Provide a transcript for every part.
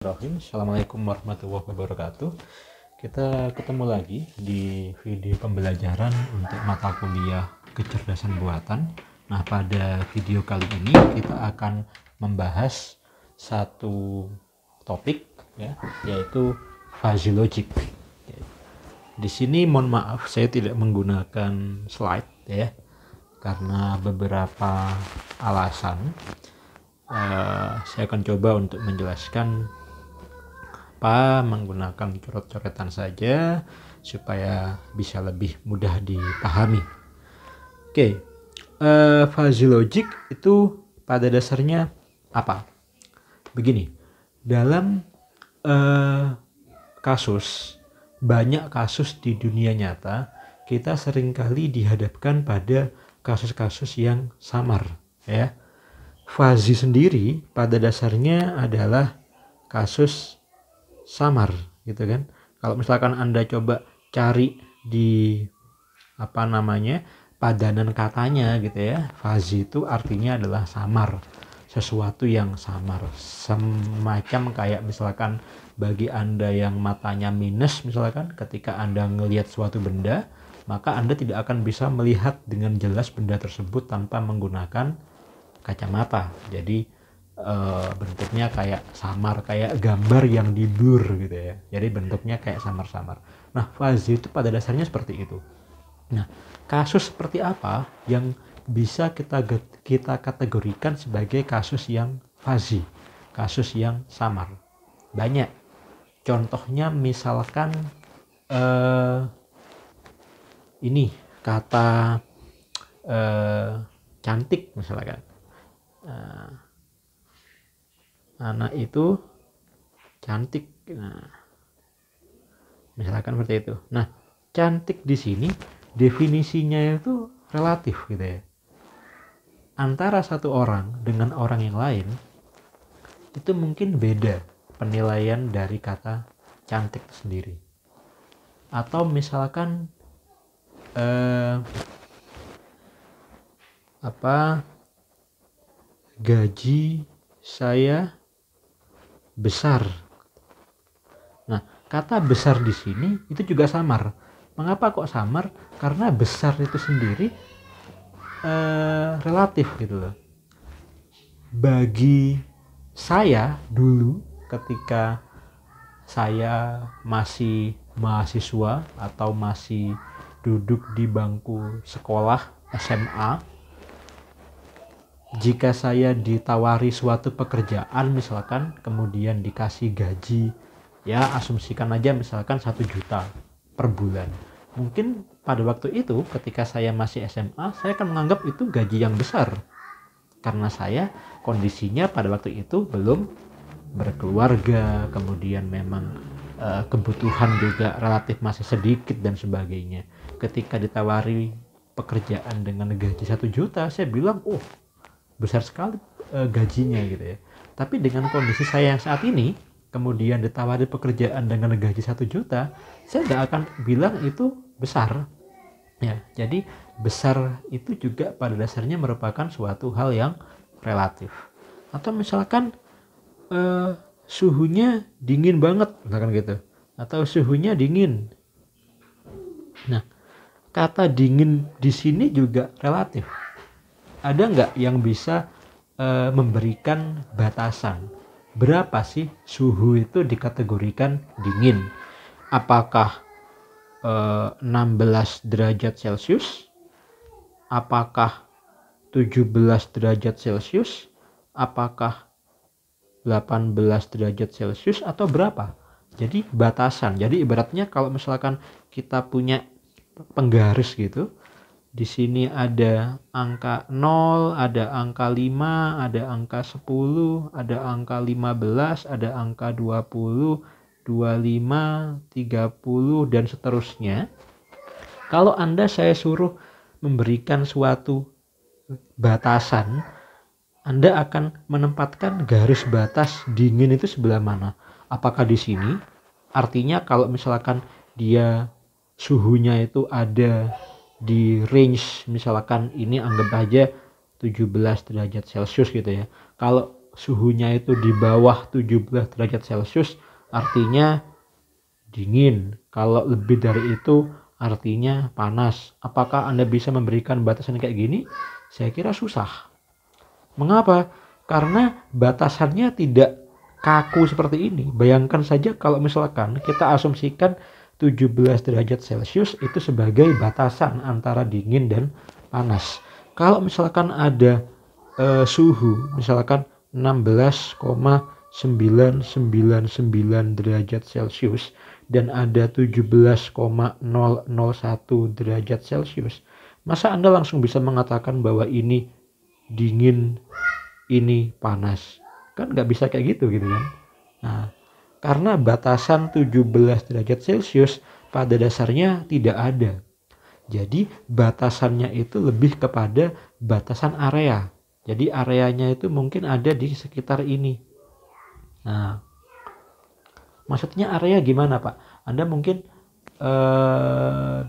Bismillahirrahmanirrahim. Assalamualaikum warahmatullahi wabarakatuh. Kita ketemu lagi di video pembelajaran untuk mata kuliah kecerdasan buatan. Nah, pada video kali ini kita akan membahas satu topik ya, yaitu fuzzy logic. Di sini mohon maaf saya tidak menggunakan slide ya, karena beberapa alasan. Saya akan coba untuk menjelaskan menggunakan coret-coretan saja supaya bisa lebih mudah dipahami. Fuzzy logic itu pada dasarnya apa? Begini, dalam banyak kasus di dunia nyata, kita seringkali dihadapkan pada kasus-kasus yang samar ya. Fuzzy sendiri pada dasarnya adalah kasus samar gitu kan. Kalau misalkan Anda coba cari di padanan katanya gitu ya, fuzzy itu artinya adalah samar, sesuatu yang samar, semacam kayak misalkan bagi Anda yang matanya minus, misalkan ketika Anda ngelihat suatu benda, maka Anda tidak akan bisa melihat dengan jelas benda tersebut tanpa menggunakan kacamata. Jadi bentuknya kayak samar, kayak gambar yang di blur gitu ya. Jadi bentuknya kayak samar-samar. Nah, fuzzy itu pada dasarnya seperti itu. Nah, kasus seperti apa yang bisa kita kategorikan sebagai kasus yang fuzzy, kasus yang samar? Banyak. Contohnya misalkan ini kata cantik misalkan. Anak itu cantik, misalkan seperti itu. Nah, cantik di sini definisinya itu relatif gitu ya. Antara satu orang dengan orang yang lain itu mungkin beda penilaian dari kata cantik itu sendiri. Atau misalkan gaji saya besar. Nah, kata besar di sini itu juga samar. Mengapa kok samar? Karena besar itu sendiri relatif gitu loh. Bagi saya dulu ketika saya masih mahasiswa atau masih duduk di bangku sekolah SMA, jika saya ditawari suatu pekerjaan misalkan, kemudian dikasih gaji, ya asumsikan aja misalkan 1 juta per bulan. Mungkin pada waktu itu ketika saya masih SMA, saya akan menganggap itu gaji yang besar. Karena saya kondisinya pada waktu itu belum berkeluarga, kemudian memang kebutuhan juga relatif masih sedikit dan sebagainya. Ketika ditawari pekerjaan dengan gaji 1 juta, saya bilang, besar sekali gajinya gitu ya. Tapi dengan kondisi saya yang saat ini, kemudian ditawari pekerjaan dengan gaji 1 juta, saya nggak akan bilang itu besar ya. Jadi besar itu juga pada dasarnya merupakan suatu hal yang relatif. Atau misalkan suhunya dingin banget misalkan gitu, atau suhunya dingin. Nah, kata dingin di sini juga relatif. Ada nggak yang bisa memberikan batasan berapa sih suhu itu dikategorikan dingin? Apakah 16 derajat Celcius? Apakah 17 derajat Celcius? Apakah 18 derajat Celcius atau berapa? Jadi batasan. Jadi ibaratnya kalau misalkan kita punya penggaris gitu, di sini ada angka 0, ada angka 5, ada angka 10, ada angka 15, ada angka 20, 25, 30, dan seterusnya. Kalau saya suruh memberikan suatu batasan, Anda akan menempatkan garis batas dingin itu sebelah mana? Apakah di sini? Artinya kalau misalkan dia suhunya itu ada di range, misalkan ini anggap aja 17 derajat Celcius gitu ya. Kalau suhunya itu di bawah 17 derajat Celcius artinya dingin. Kalau lebih dari itu artinya panas. Apakah Anda bisa memberikan batasan kayak gini? Saya kira susah. Mengapa? Karena batasannya tidak kaku seperti ini. Bayangkan saja kalau misalkan kita asumsikan 17 derajat Celcius itu sebagai batasan antara dingin dan panas. Kalau misalkan ada suhu misalkan 16,999 derajat Celcius dan ada 17,001 derajat Celcius, masa Anda langsung bisa mengatakan bahwa ini dingin, ini panas? Kan nggak bisa kayak gitu kan. Nah, karena batasan 17 derajat Celcius pada dasarnya tidak ada. Jadi batasannya itu lebih kepada batasan area. Jadi areanya itu mungkin ada di sekitar ini. Nah, maksudnya area gimana Pak? Anda mungkin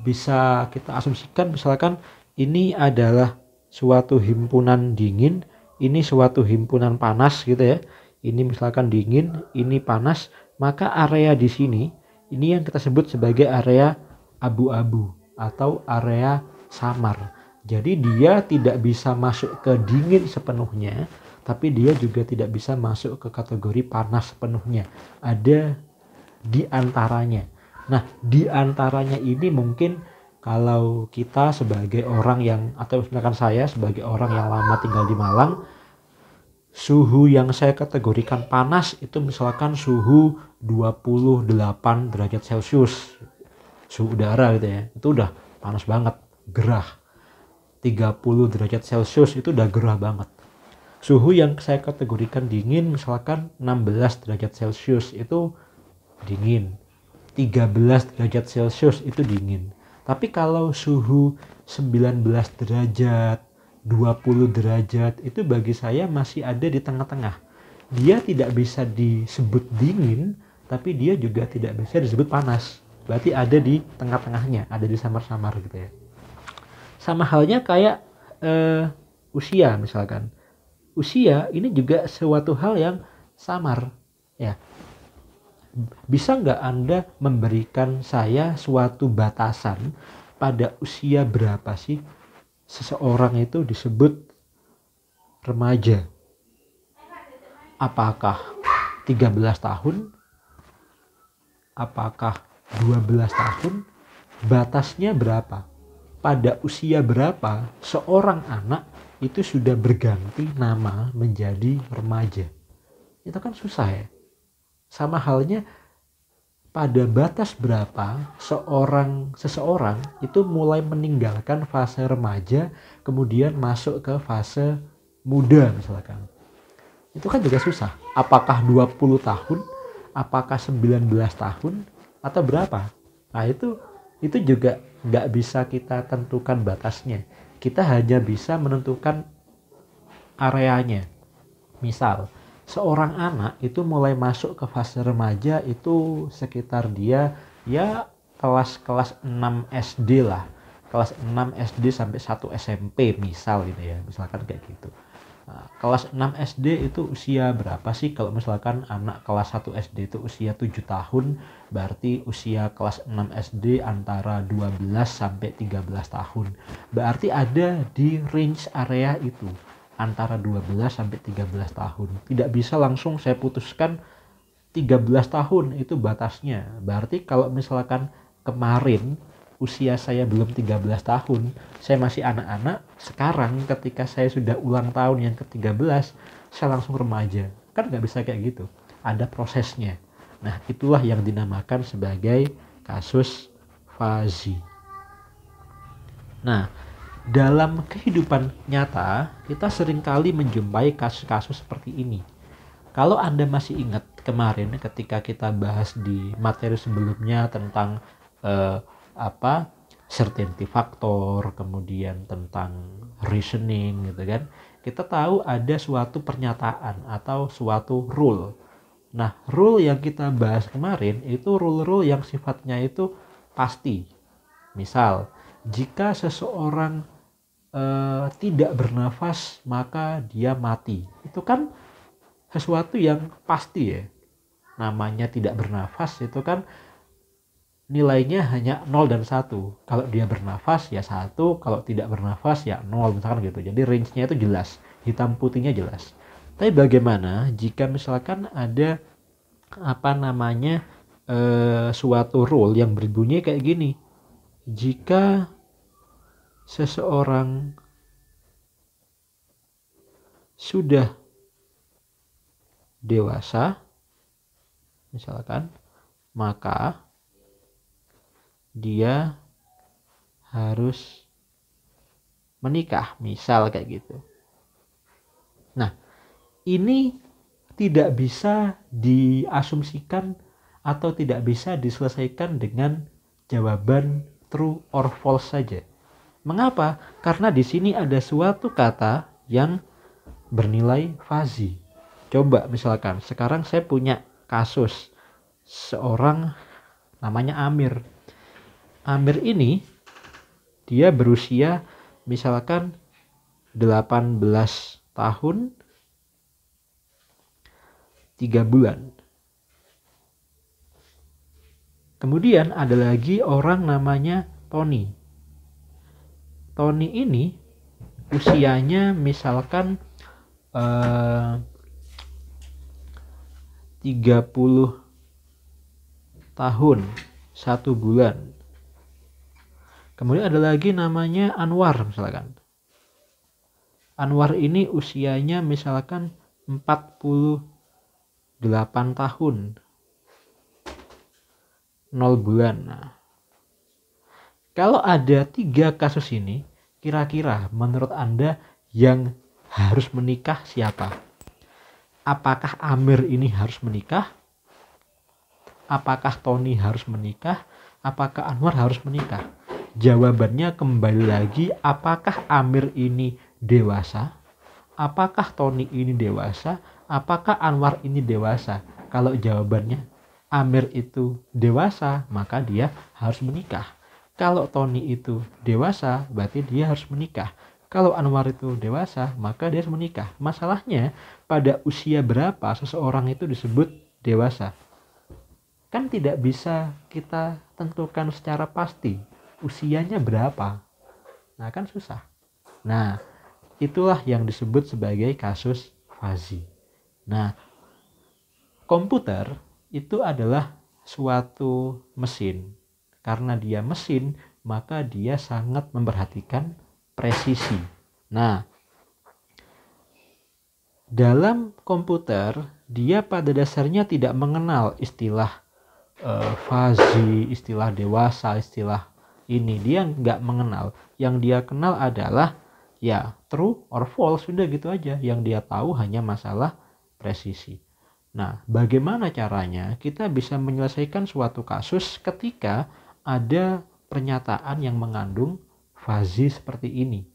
bisa kita asumsikan misalkan ini adalah suatu himpunan dingin, ini suatu himpunan panas gitu ya. Ini misalkan dingin, ini panas, maka area di sini ini yang kita sebut sebagai area abu-abu atau area samar. Jadi dia tidak bisa masuk ke dingin sepenuhnya, tapi dia juga tidak bisa masuk ke kategori panas sepenuhnya. Ada di antaranya. Nah, di antaranya ini mungkin kalau kita sebagai orang yang, atau misalkan saya sebagai orang yang lama tinggal di Malang, suhu yang saya kategorikan panas itu misalkan suhu 28 derajat Celcius. Suhu udara gitu ya. Itu udah panas banget, gerah. 30 derajat Celcius itu udah gerah banget. Suhu yang saya kategorikan dingin misalkan 16 derajat Celcius itu dingin. 13 derajat Celcius itu dingin. Tapi kalau suhu 19 derajat, 20 derajat itu bagi saya masih ada di tengah-tengah. Dia tidak bisa disebut dingin, tapi dia juga tidak bisa disebut panas. Berarti ada di tengah-tengahnya, ada di samar-samar gitu ya. Sama halnya kayak usia misalkan. Usia ini juga suatu hal yang samar ya. Bisa nggak Anda memberikan saya suatu batasan pada usia berapa sih seseorang itu disebut remaja? Apakah 13 tahun? Apakah 12 tahun? Batasnya berapa? Pada usia berapa seorang anak itu sudah berganti nama menjadi remaja? Itu kan susah ya. Sama halnya pada batas berapa seseorang itu mulai meninggalkan fase remaja kemudian masuk ke fase muda misalkan. Itu kan juga susah. Apakah 20 tahun? Apakah 19 tahun? Atau berapa? Nah itu juga nggak bisa kita tentukan batasnya. Kita hanya bisa menentukan areanya. Misal, seorang anak itu mulai masuk ke fase remaja itu sekitar dia ya kelas 6 SD lah. Kelas 6 SD sampai 1 SMP misal gitu ya. Misalkan kayak gitu. Nah, kelas 6 SD itu usia berapa sih? Kalau misalkan anak kelas 1 SD itu usia 7 tahun, berarti usia kelas 6 SD antara 12 sampai 13 tahun. Berarti ada di range area itu, antara 12 sampai 13 tahun. Tidak bisa langsung saya putuskan 13 tahun itu batasnya. Berarti kalau misalkan kemarin usia saya belum 13 tahun, saya masih anak-anak, sekarang ketika saya sudah ulang tahun yang ke-13, saya langsung remaja. Kan nggak bisa kayak gitu. Ada prosesnya. Nah, itulah yang dinamakan sebagai kasus fazi. Nah, dalam kehidupan nyata, kita seringkali menjumpai kasus-kasus seperti ini. Kalau Anda masih ingat kemarin ketika kita bahas di materi sebelumnya tentang certainty factor, kemudian tentang reasoning gitu kan. Kita tahu ada suatu pernyataan atau suatu rule. Nah, rule yang kita bahas kemarin itu rule-rule yang sifatnya itu pasti. Misal, jika seseorang tidak bernafas maka dia mati. Itu kan sesuatu yang pasti ya. Namanya tidak bernafas itu kan nilainya hanya 0 dan 1. Kalau dia bernafas ya 1, kalau tidak bernafas ya 0 misalkan gitu. Jadi range-nya itu jelas, hitam putihnya jelas. Tapi bagaimana jika misalkan ada suatu rule yang berbunyi kayak gini. Jika seseorang sudah dewasa, misalkan, maka dia harus menikah, misal kayak gitu. Nah, ini tidak bisa diasumsikan atau tidak bisa diselesaikan dengan jawaban true or false saja. Mengapa? Karena di sini ada suatu kata yang bernilai fuzzy. Coba misalkan sekarang saya punya kasus seorang namanya Amir. Amir ini dia berusia misalkan 18 tahun 3 bulan. Kemudian ada lagi orang namanya Tony. Tony ini usianya misalkan 30 tahun 1 bulan. Kemudian ada lagi namanya Anwar misalkan. Anwar ini usianya misalkan 48 tahun 0 bulan. Nah, kalau ada 3 kasus ini, kira-kira menurut Anda yang harus menikah siapa? Apakah Amir ini harus menikah? Apakah Tony harus menikah? Apakah Anwar harus menikah? Jawabannya kembali lagi, apakah Amir ini dewasa? Apakah Tony ini dewasa? Apakah Anwar ini dewasa? Kalau jawabannya Amir itu dewasa, maka dia harus menikah. Kalau Tony itu dewasa, berarti dia harus menikah. Kalau Anwar itu dewasa, maka dia harus menikah. Masalahnya, pada usia berapa seseorang itu disebut dewasa? Kan tidak bisa kita tentukan secara pasti usianya berapa. Nah, kan susah. Nah, itulah yang disebut sebagai kasus fuzzy. Nah, komputer itu adalah suatu mesin. Karena dia mesin, maka dia sangat memperhatikan presisi. Nah, dalam komputer, dia pada dasarnya tidak mengenal istilah fuzzy, istilah dewasa, istilah ini. Dia nggak mengenal. Yang dia kenal adalah ya true or false, sudah gitu aja. Yang dia tahu hanya masalah presisi. Nah, bagaimana caranya kita bisa menyelesaikan suatu kasus ketika ada pernyataan yang mengandung fuzzy seperti ini?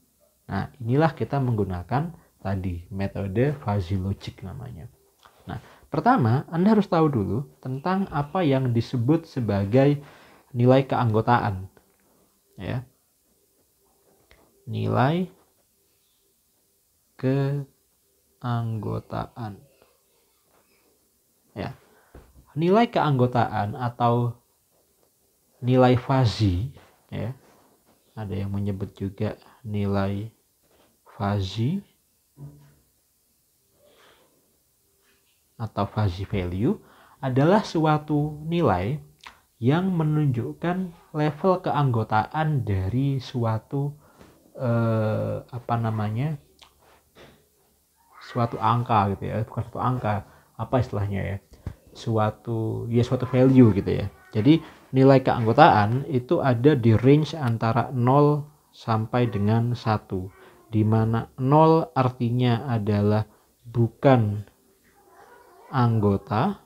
Nah, inilah kita menggunakan tadi metode fuzzy logic namanya. Nah, pertama Anda harus tahu dulu tentang apa yang disebut sebagai nilai keanggotaan. Ya. Nilai keanggotaan. Ya. Nilai keanggotaan atau nilai fuzzy, ya. Ada yang menyebut juga nilai fuzzy atau fuzzy value adalah suatu nilai yang menunjukkan level keanggotaan dari suatu suatu angka gitu ya, bukan suatu angka, apa istilahnya ya, suatu value gitu ya. Jadi nilai keanggotaan itu ada di range antara 0 sampai dengan 1, di mana 0 artinya adalah bukan anggota,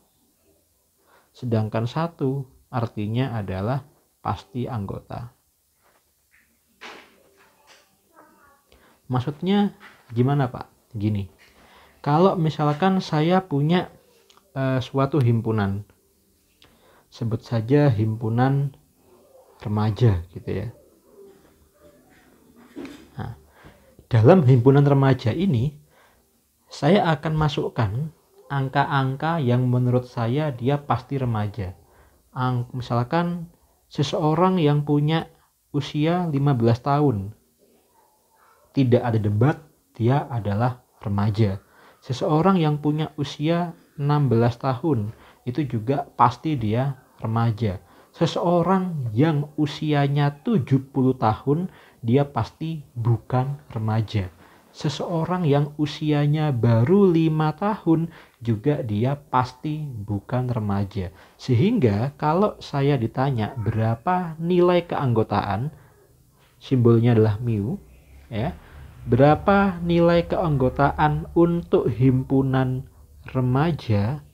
sedangkan 1 artinya adalah pasti anggota. Maksudnya gimana Pak? Gini, kalau misalkan saya punya suatu himpunan, sebut saja himpunan remaja gitu ya. Nah, dalam himpunan remaja ini saya akan masukkan angka-angka yang menurut saya dia pasti remaja. Misalkan seseorang yang punya usia 15 tahun, tidak ada debat, dia adalah remaja. Seseorang yang punya usia 16 tahun, itu juga pasti dia remaja. Seseorang yang usianya 70 tahun, dia pasti bukan remaja. Seseorang yang usianya baru 5 tahun, juga dia pasti bukan remaja. Sehingga kalau saya ditanya berapa nilai keanggotaan, simbolnya adalah mu, ya. Berapa nilai keanggotaan untuk himpunan remaja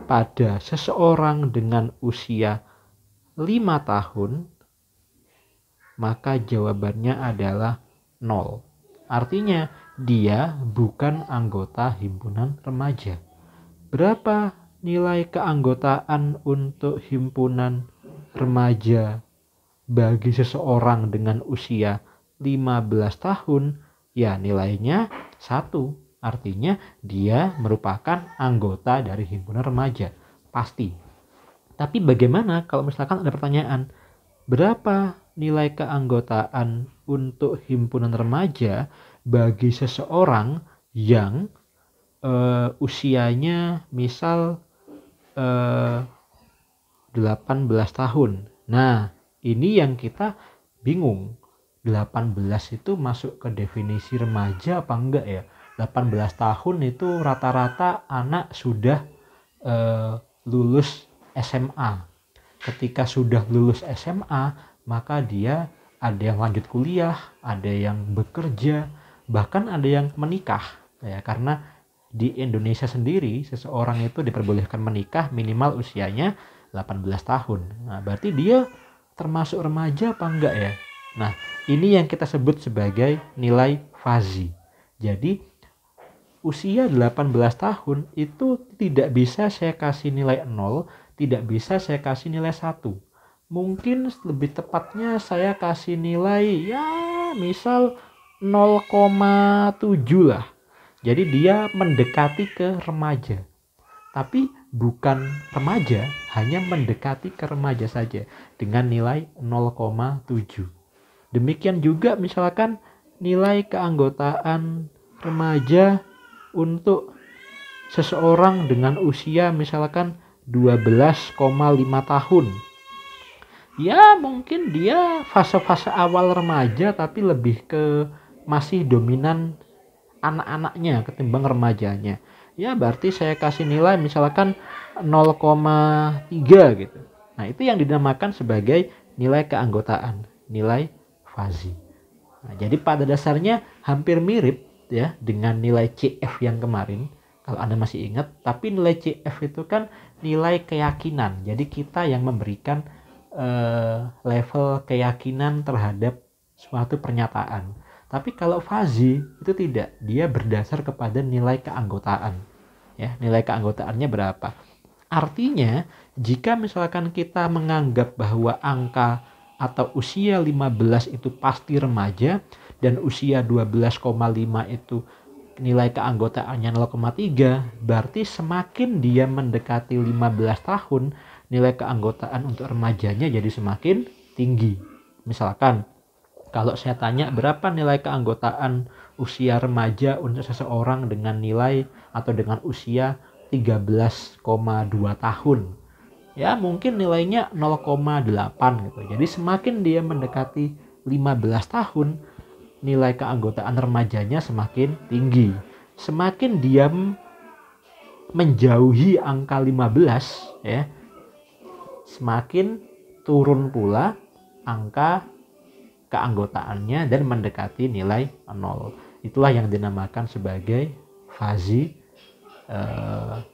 pada seseorang dengan usia 5 tahun, maka jawabannya adalah 0. Artinya dia bukan anggota himpunan remaja. Berapa nilai keanggotaan untuk himpunan remaja bagi seseorang dengan usia 15 tahun? Ya, nilainya 1. Artinya dia merupakan anggota dari himpunan remaja. Pasti. Tapi bagaimana kalau misalkan ada pertanyaan, berapa nilai keanggotaan untuk himpunan remaja bagi seseorang yang usianya misal 18 tahun. Nah, ini yang kita bingung. 18 itu masuk ke definisi remaja apa enggak ya? 18 tahun itu rata-rata anak sudah lulus SMA. Ketika sudah lulus SMA, maka dia ada yang lanjut kuliah, ada yang bekerja, bahkan ada yang menikah. Ya, karena di Indonesia sendiri seseorang itu diperbolehkan menikah minimal usianya 18 tahun. Nah, berarti dia termasuk remaja apa enggak ya? Nah, ini yang kita sebut sebagai nilai fazi. Jadi usia 18 tahun itu tidak bisa saya kasih nilai 0, tidak bisa saya kasih nilai 1. Mungkin lebih tepatnya saya kasih nilai ya misal 0,7 lah. Jadi dia mendekati ke remaja. Tapi bukan remaja, hanya mendekati ke remaja saja dengan nilai 0,7. Demikian juga misalkan nilai keanggotaan remaja untuk seseorang dengan usia misalkan 12,5 tahun. Ya mungkin dia fase-fase awal remaja tapi lebih ke masih dominan anak-anaknya ketimbang remajanya. Ya berarti saya kasih nilai misalkan 0,3 gitu. Nah itu yang dinamakan sebagai nilai keanggotaan, nilai fazi. Nah, jadi pada dasarnya hampir mirip ya dengan nilai CF yang kemarin kalau Anda masih ingat, tapi nilai CF itu kan nilai keyakinan. Jadi kita yang memberikan level keyakinan terhadap suatu pernyataan. Tapi kalau fazi itu tidak, dia berdasar kepada nilai keanggotaan. Ya, nilai keanggotaannya berapa? Artinya, jika misalkan kita menganggap bahwa angka atau usia 15 itu pasti remaja dan usia 12,5 itu nilai keanggotaannya 0,3, berarti semakin dia mendekati 15 tahun, nilai keanggotaan untuk remajanya jadi semakin tinggi. Misalkan kalau saya tanya berapa nilai keanggotaan usia remaja untuk seseorang dengan nilai atau dengan usia 13,2 tahun. Ya mungkin nilainya 0,8 gitu. Jadi semakin dia mendekati 15 tahun, nilai keanggotaan remajanya semakin tinggi. Semakin dia menjauhi angka 15 ya, semakin turun pula angka keanggotaannya dan mendekati nilai 0. Itulah yang dinamakan sebagai fazi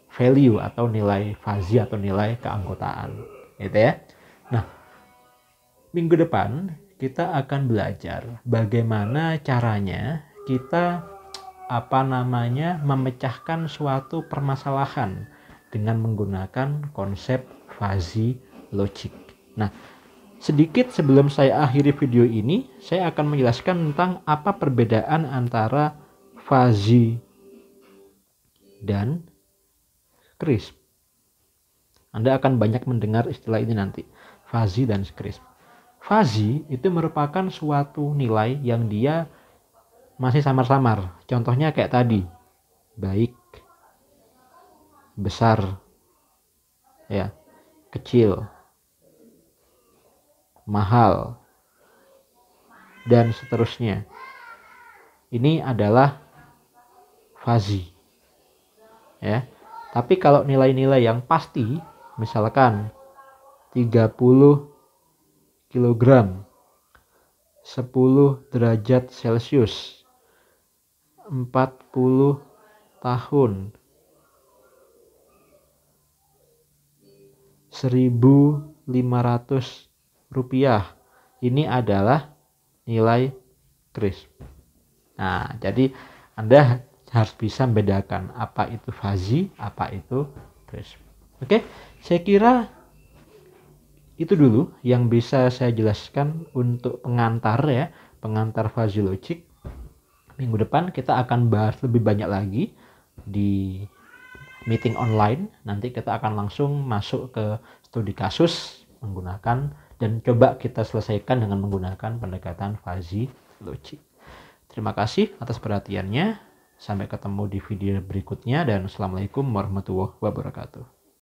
value atau nilai fazi atau nilai keanggotaan. Gitu ya. Nah, minggu depan kita akan belajar bagaimana caranya kita memecahkan suatu permasalahan dengan menggunakan konsep fazi logic. Nah, sedikit sebelum saya akhiri video ini, saya akan menjelaskan tentang apa perbedaan antara fazi dan crisp. Anda akan banyak mendengar istilah ini nanti, fuzzy dan crisp. Fuzzy itu merupakan suatu nilai yang dia masih samar-samar. Contohnya kayak tadi, baik, besar, ya, kecil, mahal, dan seterusnya. Ini adalah fuzzy, ya. Tapi kalau nilai-nilai yang pasti, misalkan 30 kg, 10 derajat Celcius, 40 tahun, 1.500 rupiah. Ini adalah nilai crisp. Nah, jadi Anda harus bisa membedakan apa itu fuzzy, apa itu crisp. Oke, saya kira itu dulu yang bisa saya jelaskan untuk pengantar ya, pengantar fuzzy logic. Minggu depan kita akan bahas lebih banyak lagi di meeting online. Nanti kita akan langsung masuk ke studi kasus menggunakan dan coba kita selesaikan dengan menggunakan pendekatan fuzzy logic. Terima kasih atas perhatiannya. Sampai ketemu di video berikutnya dan Assalamualaikum warahmatullahi wabarakatuh.